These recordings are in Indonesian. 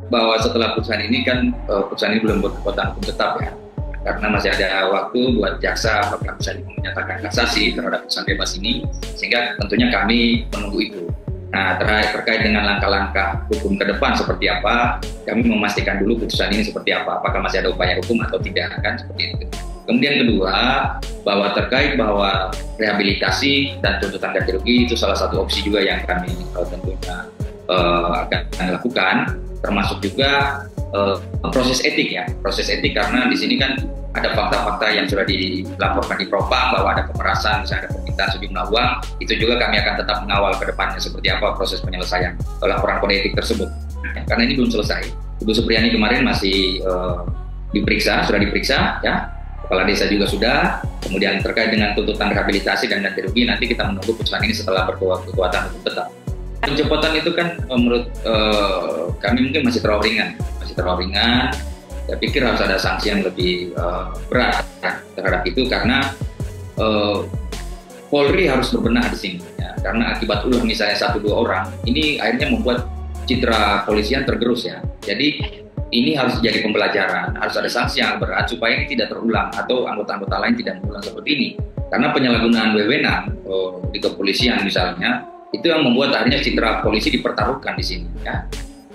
bahwa setelah putusan ini kan putusan ini belum berkekuatan hukum tetap ya, karena masih ada waktu buat jaksa apakah bisa menyatakan kasasi terhadap putusan bebas ini, sehingga tentunya kami menunggu itu. Nah, terkait dengan langkah-langkah hukum ke depan seperti apa, kami memastikan dulu putusan ini seperti apa, apakah masih ada upaya hukum atau tidak, kan seperti itu. Kemudian kedua, bahwa terkait bahwa rehabilitasi dan tuntutan ganti rugi itu salah satu opsi juga yang kami tentunya akan lakukan, termasuk juga proses etik ya, proses etik karena di sini kan ada fakta-fakta yang sudah dilaporkan di Propam bahwa ada pemerasan, misalnya ada permintaan sejumlah uang, itu juga kami akan tetap mengawal ke depannya seperti apa proses penyelesaian laporan kode etik tersebut. Karena ini belum selesai. Ibu Supriyani kemarin masih sudah diperiksa ya, kepala desa juga sudah. Kemudian terkait dengan tuntutan rehabilitasi dan ganti rugi, nanti kita menunggu putusan ini setelah berkekuatan hukum tetap. Pencopotan itu kan menurut kami mungkin masih terlalu ringan. Saya pikir harus ada sanksi yang lebih berat ya, terhadap itu karena Polri harus berbenah di sini ya, karena akibat ulah misalnya 1-2 orang ini akhirnya membuat citra polisian tergerus ya. Jadi ini harus jadi pembelajaran, harus ada sanksi yang berat supaya ini tidak terulang atau anggota-anggota lain tidak mengulang seperti ini. Karena penyalahgunaan wewenang di kepolisian misalnya itu yang membuat akhirnya citra polisi dipertaruhkan di sini ya.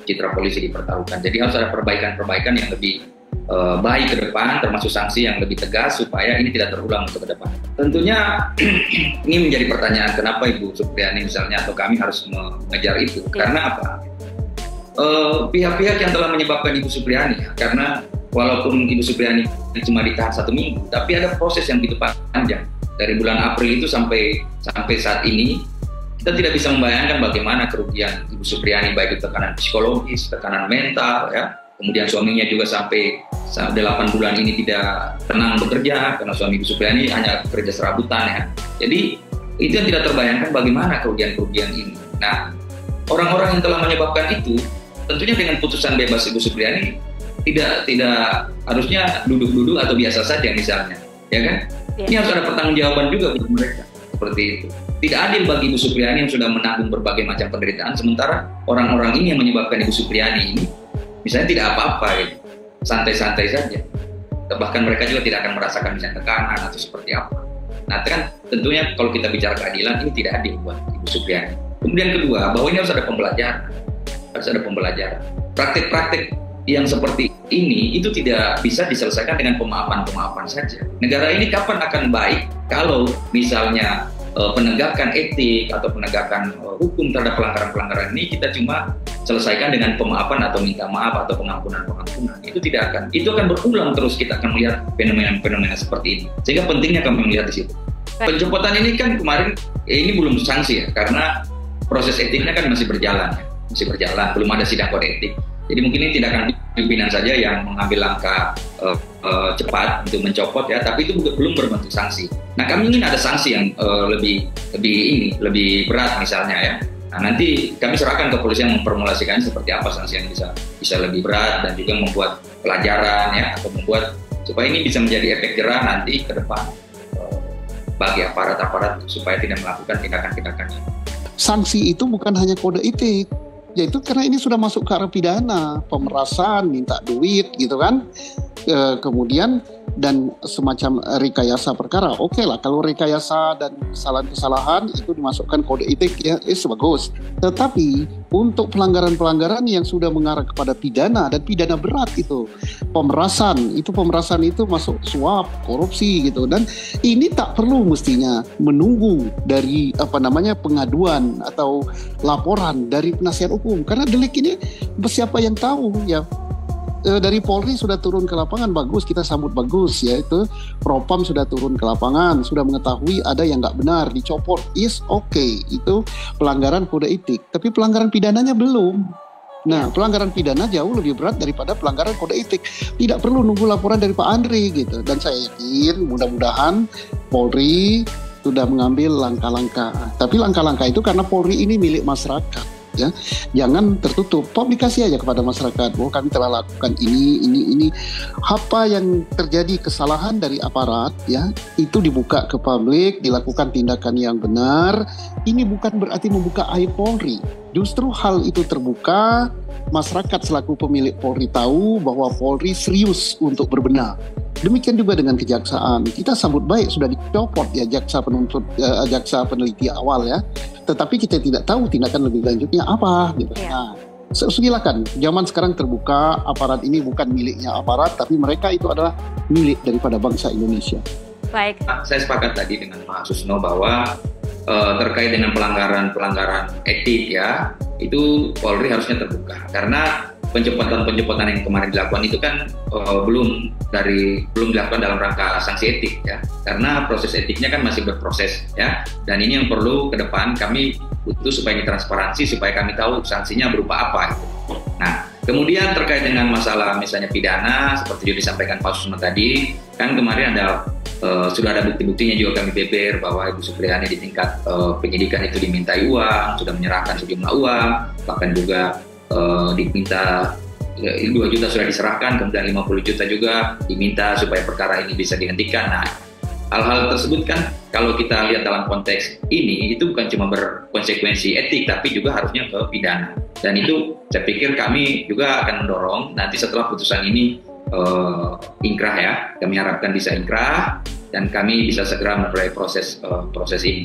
Citra polisi dipertaruhkan. Jadi harus ada perbaikan-perbaikan yang lebih baik ke depan, termasuk sanksi yang lebih tegas supaya ini tidak terulang untuk ke depan. Tentunya ini menjadi pertanyaan kenapa Ibu Supriyani misalnya atau kami harus mengejar itu. Karena apa? Pihak-pihak yang telah menyebabkan Ibu Supriyani ya, karena walaupun Ibu Supriyani cuma ditahan 1 minggu, tapi ada proses yang begitu panjang. Dari bulan April itu sampai saat ini kita tidak bisa membayangkan bagaimana kerugian Ibu Supriyani, baik itu tekanan psikologis, tekanan mental, ya. Kemudian suaminya juga sampai 8 bulan ini tidak tenang bekerja karena suami Ibu Supriyani hanya bekerja serabutan ya. Jadi itu yang tidak terbayangkan bagaimana kerugian-kerugian ini. Nah, orang-orang yang telah menyebabkan itu tentunya dengan putusan bebas Ibu Supriyani tidak harusnya duduk-duduk atau biasa saja misalnya, ya kan? Ini harus ada pertanggungjawaban juga untuk mereka seperti itu. Tidak adil bagi Ibu Supriyani yang sudah menanggung berbagai macam penderitaan, sementara orang-orang ini yang menyebabkan Ibu Supriyani ini misalnya tidak apa-apa, gitu. Santai-santai saja. Bahkan mereka juga tidak akan merasakan misalnya tekanan atau seperti apa. Nah, kan tentunya kalau kita bicara keadilan ini tidak adil buat Ibu Supriyani. Kemudian kedua, bahwa ini harus ada pembelajaran. Praktik-praktik yang seperti ini itu tidak bisa diselesaikan dengan pemaafan saja. Negara ini kapan akan baik kalau misalnya penegakan etik atau penegakan hukum terhadap pelanggaran-pelanggaran ini kita cuma selesaikan dengan pemaafan atau minta maaf atau pengampunan. Itu tidak akan, itu akan berulang terus, kita akan melihat fenomena seperti ini. Sehingga pentingnya kami melihat di situ. Pencopotan ini kan kemarin ini belum sanksi ya, karena proses etiknya kan masih berjalan, belum ada sidang kode etik. Jadi mungkin ini tidak akan pimpinan saja yang mengambil langkah cepat untuk mencopot ya, tapi itu belum berbentuk sanksi. Nah, kami ingin ada sanksi yang lebih berat misalnya ya. Nah, nanti kami serahkan ke kepolisian memformulasikan seperti apa sanksi yang bisa lebih berat dan juga membuat pelajaran ya, atau membuat supaya ini bisa menjadi efek jerah nanti ke depan bagi aparat-aparat supaya tidak melakukan tindakan-tindakan ini. Sanksi itu bukan hanya kode etik, yaitu karena ini sudah masuk ke arah pidana, pemerasan, minta duit gitu kan, kemudian dan semacam rekayasa perkara. Oke lah, kalau rekayasa dan kesalahan-kesalahan itu dimasukkan kode etik ya, bagus. Tetapi untuk pelanggaran-pelanggaran yang sudah mengarah kepada pidana dan pidana berat itu pemerasan itu masuk suap, korupsi gitu, dan ini tak perlu mestinya menunggu dari pengaduan atau laporan dari penasihat hukum, karena delik ini siapa yang tahu ya. Dari Polri sudah turun ke lapangan, bagus, kita sambut bagus ya, itu Propam sudah turun ke lapangan, sudah mengetahui ada yang nggak benar, dicopot, okay, itu pelanggaran kode etik, tapi pelanggaran pidananya belum. Nah, pelanggaran pidana jauh lebih berat daripada pelanggaran kode etik. Tidak perlu nunggu laporan dari Pak Andri gitu, dan saya yakin mudah-mudahan Polri sudah mengambil langkah-langkah, tapi langkah-langkah itu karena Polri ini milik masyarakat. ya. Jangan tertutup, publikasi aja kepada masyarakat bahwa kami telah lakukan ini. Apa yang terjadi kesalahan dari aparat ya, itu dibuka ke publik, dilakukan tindakan yang benar. Ini bukan berarti membuka aib Polri. Justru hal itu terbuka, masyarakat selaku pemilik Polri tahu bahwa Polri serius untuk berbenah. Demikian juga dengan kejaksaan. Kita sambut baik sudah dicopot ya jaksa peneliti awal ya. Tetapi kita tidak tahu tindakan lebih lanjutnya apa gitu. Nah, silakan. Zaman sekarang terbuka, aparat ini bukan miliknya aparat, tapi mereka itu adalah milik daripada bangsa Indonesia. Baik. Saya sepakat tadi dengan Pak Susno bahwa terkait dengan pelanggaran etik ya, itu Polri harusnya terbuka karena pencopotan yang kemarin dilakukan itu kan belum dilakukan dalam rangka sanksi etik ya, karena proses etiknya kan masih berproses ya, dan ini yang perlu ke depan kami butuh supaya ini transparansi, supaya kami tahu sanksinya berupa apa gitu. Nah, kemudian terkait dengan masalah misalnya pidana seperti yang disampaikan Pak Susno tadi, kan kemarin sudah ada bukti-buktinya juga kami beber bahwa Ibu Supriyani di tingkat penyidikan itu dimintai uang, sudah menyerahkan sejumlah uang, bahkan juga diminta 2 juta sudah diserahkan, kemudian 50 juta juga diminta supaya perkara ini bisa dihentikan. Nah, hal-hal tersebut kan kalau kita lihat dalam konteks ini itu bukan cuma berkonsekuensi etik tapi juga harusnya ke pidana. Dan itu saya pikir kami juga akan mendorong nanti setelah putusan ini ingkrah ya, kami harapkan bisa ingkrah dan kami bisa segera memulai proses ini.